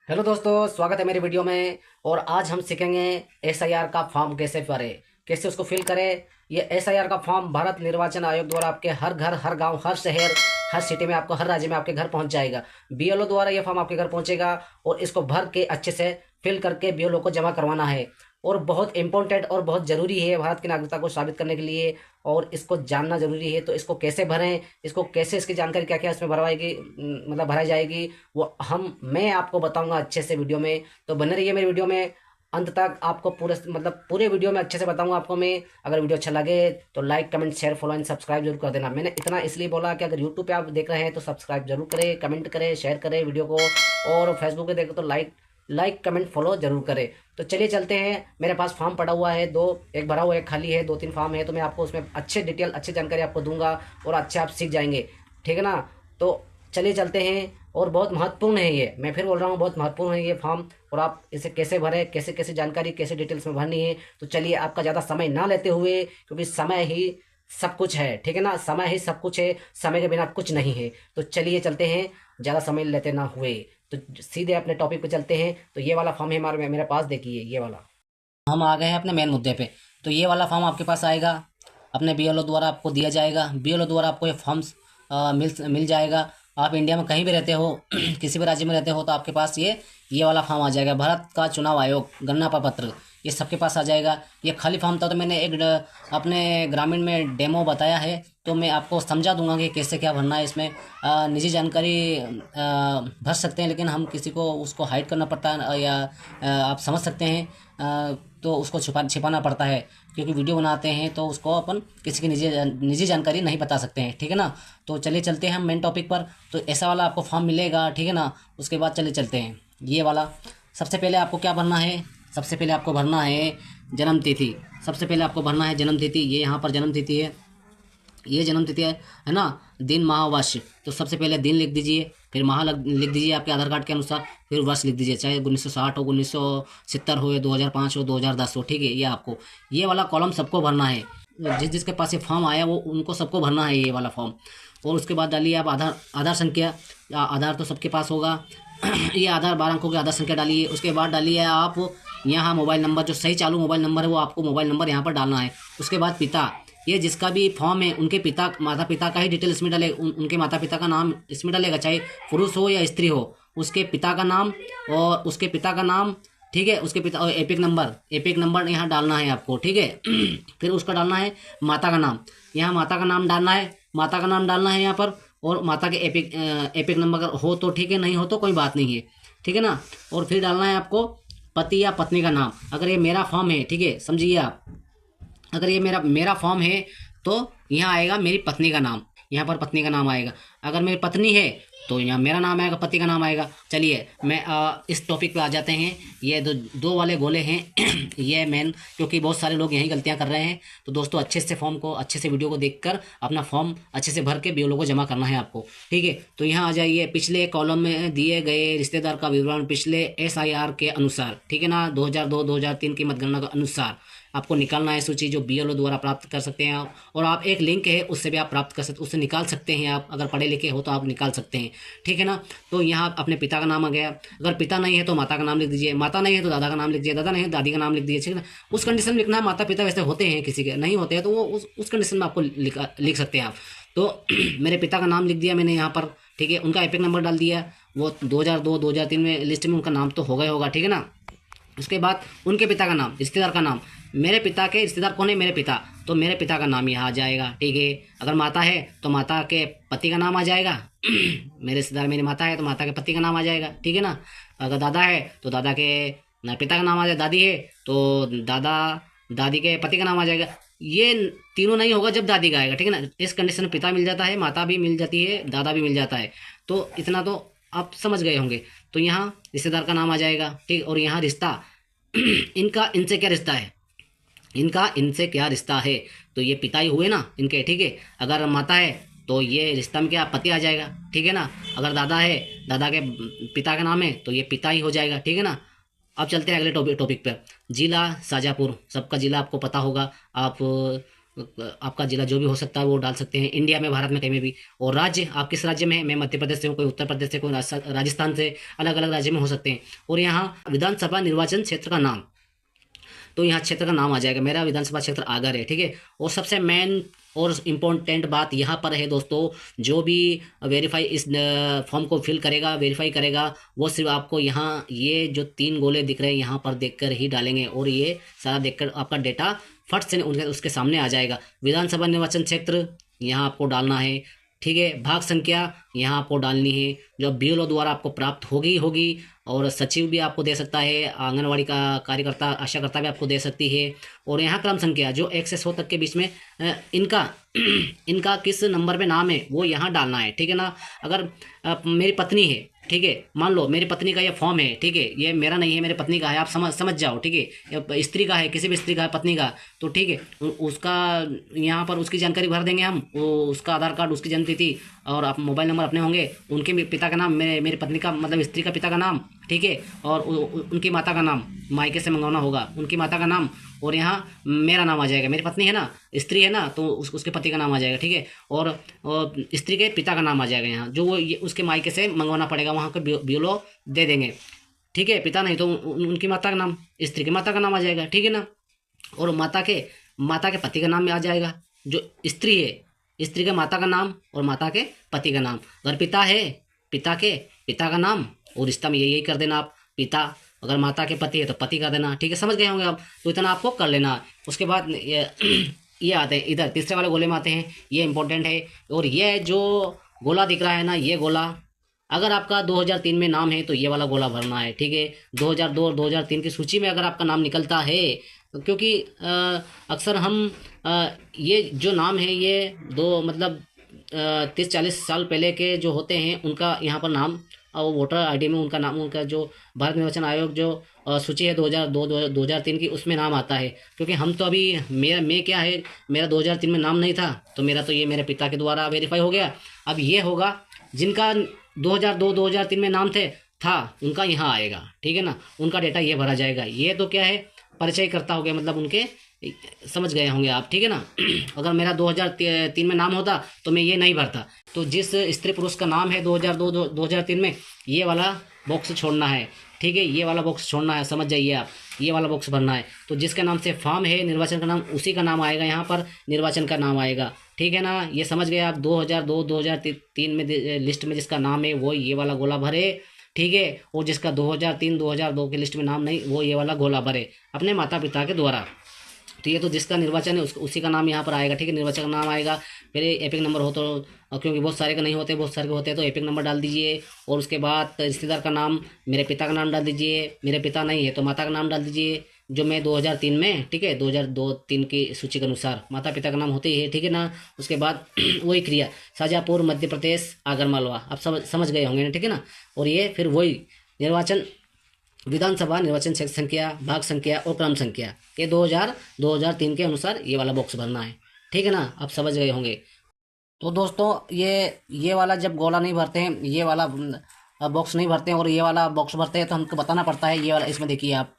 Hello दोस्तों, स्वागत है मेरी वीडियो में। और आज हम सीखेंगे एसआईआर का फॉर्म कैसे भरें, कैसे उसको फिल करें। ये एसआईआर का फॉर्म भारत निर्वाचन आयोग द्वारा आपके हर घर, हर गांव, हर शहर, हर सिटी में, आपको हर राज्य में आपके घर पहुंच जाएगा। बीएलओ द्वारा ये फॉर्म आपके घर पहुंचेगा और इसको भर के अच्छे से फिल करके बीएलओ को जमा करवाना है। और बहुत इंपॉर्टेंट और बहुत ज़रूरी है भारत की नागरिकता को साबित करने के लिए, और इसको जानना जरूरी है। तो इसको कैसे भरें, इसको कैसे, इसकी जानकारी क्या क्या इसमें भरवाएगी, मतलब भराई जाएगी, वो मैं आपको बताऊंगा अच्छे से वीडियो में। तो बने रहिए मेरी वीडियो में अंत तक। आपको पूरे मतलब पूरे वीडियो में अच्छे से बताऊंगा आपको मैं। अगर वीडियो अच्छा लगे तो like, comment, share, follow and subscribe जरूर कर देना। मैंने इतना इसलिए बोला कि अगर यूट्यूब पे आप देख रहे हैं तो सब्सक्राइब जरूर करें, कमेंट करें, शेयर करें वीडियो को। और फेसबुक पे देखें तो लाइक कमेंट फॉलो जरूर करें। तो चलिए चलते हैं। मेरे पास फॉर्म पड़ा हुआ है दो, एक भरा हुआ है, एक खाली है, दो तीन फॉर्म है। तो मैं आपको उसमें अच्छे डिटेल, अच्छी जानकारी आपको दूंगा और अच्छे आप सीख जाएंगे, ठीक है ना। तो चलिए चलते हैं। और बहुत महत्वपूर्ण है ये, मैं फिर बोल रहा हूँ, बहुत महत्वपूर्ण है ये फॉर्म। और आप इसे कैसे भरें, कैसे कैसे जानकारी, कैसे डिटेल्स में भरनी है। तो चलिए, आपका ज़्यादा समय ना लेते हुए, क्योंकि समय ही सब कुछ है, ठीक है ना। समय ही सब कुछ है, समय के बिना कुछ नहीं है। तो चलिए चलते हैं, ज़्यादा समय लेते ना हुए। तो सीधे अपने टॉपिक पे चलते हैं। तो ये वाला फॉर्म है हमारे मेरे पास, देखिए ये वाला। हम आ गए हैं अपने मेन मुद्दे पे। तो ये वाला फॉर्म आपके पास आएगा, अपने बीएलओ द्वारा आपको दिया जाएगा। बीएलओ द्वारा आपको ये फॉर्म्स मिल मिल जाएगा। आप इंडिया में कहीं भी रहते हो किसी भी राज्य में रहते हो तो आपके पास ये वाला फॉर्म आ जाएगा। भारत का चुनाव आयोग गणना प्रपत्र, ये सबके पास आ जाएगा। ये खाली फॉर्म था तो मैंने अपने ग्रामीण में डेमो बताया है, तो मैं आपको समझा दूंगा कि कैसे क्या भरना है इसमें। निजी जानकारी भर सकते हैं, लेकिन हम किसी को उसको हाइड करना पड़ता है, या आप समझ सकते हैं, तो उसको छिपाना पड़ता है। क्योंकि वीडियो बनाते हैं तो उसको अपन किसी की निजी जानकारी नहीं बता सकते हैं, ठीक है ना। तो चलिए चलते हैं हम मेन टॉपिक पर। तो ऐसा वाला आपको फॉर्म मिलेगा, ठीक है ना। उसके बाद चले चलते हैं ये वाला। सबसे पहले आपको क्या भरना है, सबसे पहले आपको भरना है जन्म तिथि। सबसे पहले आपको भरना है जन्म तिथि। ये यहाँ पर जन्म तिथि है, ये जन्म तिथि है ना। दिन, माह, वर्ष। तो सबसे पहले दिन लिख दीजिए, फिर माह लिख दीजिए आपके आधार कार्ड के अनुसार, फिर वर्ष लिख दीजिए, चाहे 1960 हो, 1970 हो, या 2005 हो, 2010 हो, ठीक है। ये आपको ये वाला कॉलम सबको भरना है। जिस जिसके पास ये फॉर्म आया वो उनको सबको भरना है ये वाला फॉर्म। और उसके बाद डालिए आप आधार आधार संख्या। आधार तो सबके पास होगा ये आधार 12 अंकों की आधार संख्या डालिए। उसके बाद डालिए आप यहाँ मोबाइल नंबर, जो सही चालू मोबाइल नंबर है वो आपको मोबाइल नंबर यहाँ पर डालना है। उसके बाद पिता, ये जिसका भी फॉर्म है उनके माता पिता का ही डिटेल इसमें डाले। उनके माता पिता का नाम इसमें डालेगा, चाहे पुरुष हो या स्त्री हो। उसके पिता का नाम, और उसके पिता का नाम, ठीक है। उसके पिता, और एपिक नंबर यहाँ डालना है आपको, ठीक है। फिर उसका डालना है माता का नाम। यहाँ माता का नाम डालना है, माता का नाम डालना है यहाँ पर। और माता के एपिक नंबर अगर हो तो ठीक है, नहीं हो तो कोई बात नहीं है, ठीक है ना। और फिर डालना है आपको पति या पत्नी का नाम। अगर ये मेरा फॉर्म है, ठीक है, समझिए आप, अगर ये मेरा फॉर्म है तो यहाँ आएगा मेरी पत्नी का नाम, यहाँ पर पत्नी का नाम आएगा। अगर मेरी पत्नी है तो यहाँ मेरा नाम आएगा, पति का नाम आएगा। चलिए मैं इस टॉपिक पे आ जाते हैं। ये दो वाले गोले हैं ये मेन, क्योंकि बहुत सारे लोग यही गलतियाँ कर रहे हैं। तो दोस्तों, अच्छे से फॉर्म को, अच्छे से वीडियो को देखकर अपना फॉर्म अच्छे से भर के बीओलो को जमा करना है आपको, ठीक है। तो यहाँ आ जाइए, पिछले कॉलम में दिए गए रिश्तेदार का विवरण पिछले एसआईआर के अनुसार, ठीक है ना, 2002-2003 की मतगणना के अनुसार आपको निकालना है सूची, जो बीएलओ द्वारा प्राप्त कर सकते हैं आप। और आप एक लिंक है उससे भी आप प्राप्त कर सकते, उससे निकाल सकते हैं आप। अगर पढ़े लिखे हो तो आप निकाल सकते हैं, ठीक है ना। तो यहाँ अपने पिता का नाम आ गया। अगर पिता नहीं है तो माता का नाम लिख दीजिए, माता नहीं है तो दादा का नाम लिख दीजिए, दादा नहीं है तो दादी का नाम लिख दीजिए, ठीक है ना। उस कंडीशन में लिखना है। माता पिता वैसे होते हैं, किसी के नहीं होते हैं तो वो उस कंडीशन में आपको लिख सकते हैं आप। तो मेरे पिता का नाम लिख दिया मैंने यहाँ पर, ठीक है। उनका एपिक नंबर डाल दिया। वो 2002-2003 में लिस्ट में उनका नाम तो हो गया होगा, ठीक है ना। उसके बाद उनके पिता का नाम, रिश्तेदार का नाम। मेरे पिता के रिश्तेदार कौन है, मेरे पिता, तो मेरे पिता का नाम यहाँ आ जाएगा, ठीक है। अगर माता है तो माता के पति का नाम आ जाएगा मेरे रिश्तेदार मेरी माता है तो माता के पति का नाम आ जाएगा, ठीक है ना। अगर दादा है तो दादा के पिता का नाम आ जाएगा। दादी है तो दादा दादी के पति का नाम आ जाएगा। ये तीनों नहीं होगा जब दादी का आएगा, ठीक है ना। इस कंडीशन में पिता मिल जाता है, माता भी मिल जाती है, दादा भी मिल जाता है। तो इतना तो आप समझ गए होंगे। तो यहाँ रिश्तेदार का नाम आ जाएगा, ठीक। और यहाँ रिश्ता इनका इनसे क्या रिश्ता है, इनका इनसे क्या रिश्ता है। तो ये पिता ही हुए ना इनके, ठीक है। अगर माता है तो ये रिश्ता में क्या पति आ जाएगा, ठीक है ना। अगर दादा है, दादा के पिता का नाम है तो ये पिता ही हो जाएगा, ठीक है ना। अब चलते हैं अगले टॉपिक पर। जिला शाजापुर, सबका जिला आपको पता होगा। आप आपका जिला जो भी हो सकता है वो डाल सकते हैं, इंडिया में, भारत में, कहीं में भी। और राज्य, आप किस राज्य में है, मैं मध्य प्रदेश से हूँ, कोई उत्तर प्रदेश से, कोई राजस्थान से, अलग अलग राज्य में हो सकते हैं। और यहाँ विधानसभा निर्वाचन क्षेत्र का नाम, तो यहाँ क्षेत्र का नाम आ जाएगा, मेरा विधानसभा क्षेत्र आगर है, ठीक है। और सबसे मेन और इम्पोर्टेंट बात यहाँ पर है दोस्तों, जो भी वेरीफाई इस फॉर्म को फिल करेगा, वेरीफाई करेगा, वो सिर्फ आपको यहाँ ये जो 3 गोले दिख रहे हैं यहाँ पर देखकर ही डालेंगे, और ये सारा देखकर आपका डेटा फट से उसके सामने आ जाएगा। विधानसभा निर्वाचन क्षेत्र यहाँ आपको डालना है, ठीक है। भाग संख्या यहाँ आपको डालनी है, जो बीएलओ द्वारा आपको प्राप्त होगी होगी, और सचिव भी आपको दे सकता है, आंगनवाड़ी का कार्यकर्ता, आशाकर्ता भी आपको दे सकती है। और यहाँ क्रम संख्या जो 1 से 100 तक के बीच में इनका इनका किस नंबर पे नाम है वो यहाँ डालना है, ठीक है ना। अगर मेरी पत्नी है, ठीक है, मान लो मेरी पत्नी का ये फॉर्म है, ठीक है, ये मेरा नहीं है, मेरी पत्नी का है, आप समझ जाओ, ठीक है। स्त्री का है, किसी भी स्त्री का है, पत्नी का, तो ठीक है, उसका यहाँ पर उसकी जानकारी भर देंगे हम, वो उसका आधार कार्ड, उसकी जन्म तिथि, और आप मोबाइल नंबर अपने होंगे, उनके पिता का नाम, मेरी पत्नी का मतलब स्त्री का पिता का नाम, ठीक है, और उनकी माता का नाम, मायके से मंगवाना होगा, उनकी माता का नाम, और यहाँ मेरा नाम आ जाएगा, मेरी पत्नी है ना, स्त्री है ना, तो उसके पति का नाम आ जाएगा, ठीक है। और स्त्री के पिता का नाम आ जाएगा यहाँ, जो वो उसके मायके से मंगवाना पड़ेगा, वहाँ के बीएलओ दे देंगे, ठीक है। पिता नहीं तो उनकी माता का नाम, स्त्री की माता का नाम आ जाएगा, ठीक है ना। और माता के पति का नाम में आ जाएगा, जो स्त्री है, स्त्री के माता का नाम और माता के पति का नाम। अगर पिता है, पिता के पिता का नाम, और रिश्ता में यही कर देना आप, पिता, अगर माता के पति है तो पति कर देना, ठीक है, समझ गए होंगे आप। तो इतना आपको कर लेना। उसके बाद ये आते हैं इधर तीसरे वाले गोले में आते हैं, ये इंपॉर्टेंट है। और ये जो गोला दिख रहा है ना, ये गोला, अगर आपका 2003 में नाम है तो ये वाला गोला भरना है, ठीक है। 2002 और 2003 की सूची में अगर आपका नाम निकलता है, क्योंकि अक्सर हम ये जो नाम है ये मतलब 30-40 साल पहले के जो होते हैं उनका यहाँ पर नाम, और वोटर आईडी में उनका नाम, उनका जो भारत निर्वाचन आयोग जो सूची है 2003 की, उसमें नाम आता है। क्योंकि हम तो अभी मैं क्या है, मेरा 2003 में नाम नहीं था, तो मेरा तो ये मेरे पिता के द्वारा वेरीफाई हो गया। अब ये होगा जिनका 2002-2003 में नाम था उनका यहाँ आएगा, ठीक है ना, उनका डेटा ये भरा जाएगा। ये तो क्या है, परिचय करता हो गया, मतलब उनके, समझ गए होंगे आप, ठीक है ना। अगर मेरा 2003 में नाम होता तो मैं ये नहीं भरता। तो जिस स्त्री पुरुष का नाम है 2002-2003 में, ये वाला बॉक्स छोड़ना है, ठीक है, ये वाला बॉक्स छोड़ना है, समझ जाइए आप, ये वाला बॉक्स भरना है। तो जिसके नाम से फॉर्म है निर्वाचन का नाम, उसी का नाम आएगा यहाँ पर, निर्वाचन का नाम आएगा, ठीक है ना। ये समझ गए आप। 2002-2003 में लिस्ट में जिसका नाम है वो ये वाला गोला भरे, ठीक है। और जिसका 2003-2002 की लिस्ट में नाम नहीं, वो ये वाला गोला भरे अपने माता पिता के द्वारा। तो ये तो जिसका निर्वाचन है उसी का नाम यहाँ पर आएगा, ठीक है, निर्वाचन का नाम आएगा। फिर एपिक नंबर हो तो, क्योंकि बहुत सारे का नहीं होते, बहुत सारे के होते हैं, तो एपिक नंबर डाल दीजिए। और उसके बाद रिश्तेदार का नाम, मेरे पिता का नाम डाल दीजिए, मेरे पिता नहीं है तो माता का नाम डाल दीजिए, जो मैं 2003 में, ठीक है, 2002-3 की सूची के अनुसार माता पिता का नाम होते ही है, ठीक है ना। उसके बाद वही क्रिया, शाजापुर मध्य प्रदेश आगर मालवा, आप समझ गए होंगे ना, ठीक है ना। और ये फिर वही निर्वाचन, विधानसभा निर्वाचन क्षेत्र संख्या, भाग संख्या और क्रम संख्या, ये 2003 के अनुसार ये वाला बॉक्स भरना है, ठीक है ना, आप समझ गए होंगे। तो दोस्तों ये वाला जब गोला नहीं भरते हैं, ये वाला बॉक्स नहीं भरते हैं और ये वाला बॉक्स भरते हैं, तो हमको बताना पड़ता है ये वाला। इसमें देखिए आप,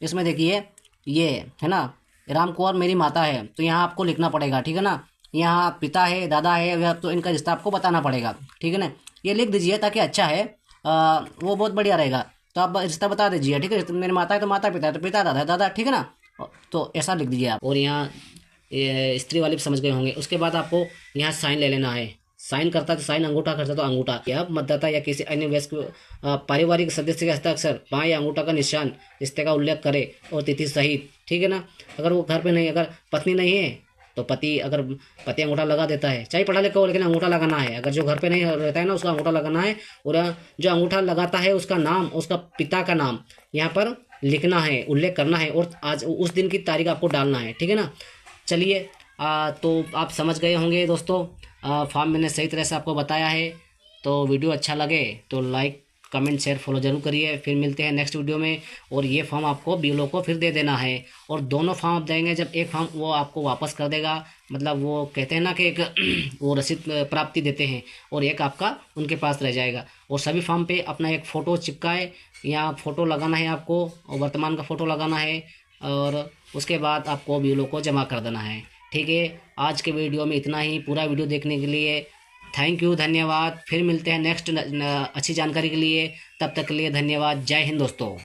इसमें देखिए ये है ना, राम कुंवर मेरी माता है, तो यहाँ आपको लिखना पड़ेगा, ठीक है ना। यहाँ पिता है, दादा है, तो इनका रिश्ता आपको बताना पड़ेगा, ठीक है ना। ये लिख दीजिए ताकि अच्छा है, वो बहुत बढ़िया रहेगा। तो आप रिश्ता बता दीजिए, ठीक है, तो मेरी माता है तो माता पिता है, तो पिता दादा है दादा, ठीक है ना। तो ऐसा लिख दीजिए आप। और यहाँ स्त्री वाले भी समझ गए होंगे। उसके बाद आपको यहाँ साइन ले लेना है, साइन करता है तो साइन, अंगूठा करता तो अंगूठा। या मतदाता या किसी अन्य वयस्क पारिवारिक सदस्य के हस्ताक्षर, बाएं अंगूठा का निशान, रिश्ते का उल्लेख करे और तिथि सहित, ठीक है ना। अगर वो घर पे नहीं, अगर पत्नी नहीं है तो पति, अगर पति अंगूठा लगा देता है, चाहे पढ़ा लिखा हो, लेकिन अंगूठा लगाना है। अगर जो घर पे नहीं रहता है ना, उसका अंगूठा लगाना है। और जो अंगूठा लगाता है उसका नाम, उसका पिता का नाम यहाँ पर लिखना है, उल्लेख करना है, और आज उस दिन की तारीख आपको डालना है, ठीक है ना। चलिए, तो आप समझ गए होंगे दोस्तों। फॉर्म मैंने सही तरह से आपको बताया है। तो वीडियो अच्छा लगे तो लाइक, कमेंट, शेयर, फॉलो जरूर करिए। फिर मिलते हैं नेक्स्ट वीडियो में। और ये फॉर्म आपको बीएलओ को फिर दे देना है, और दोनों फॉर्म आप देंगे। जब एक फॉर्म वो आपको वापस कर देगा, मतलब वो कहते हैं ना कि एक वो रसीद प्राप्ति देते हैं, और एक आपका उनके पास रह जाएगा। और सभी फॉर्म पे अपना एक फ़ोटो चिपकाए, या फ़ोटो लगाना है आपको, और वर्तमान का फ़ोटो लगाना है, और उसके बाद आपको बिलों को जमा कर देना है। ठीक है, आज के वीडियो में इतना ही। पूरा वीडियो देखने के लिए थैंक यू, धन्यवाद। फिर मिलते हैं नेक्स्ट अच्छी जानकारी के लिए। तब तक के लिए धन्यवाद। जय हिंद दोस्तों।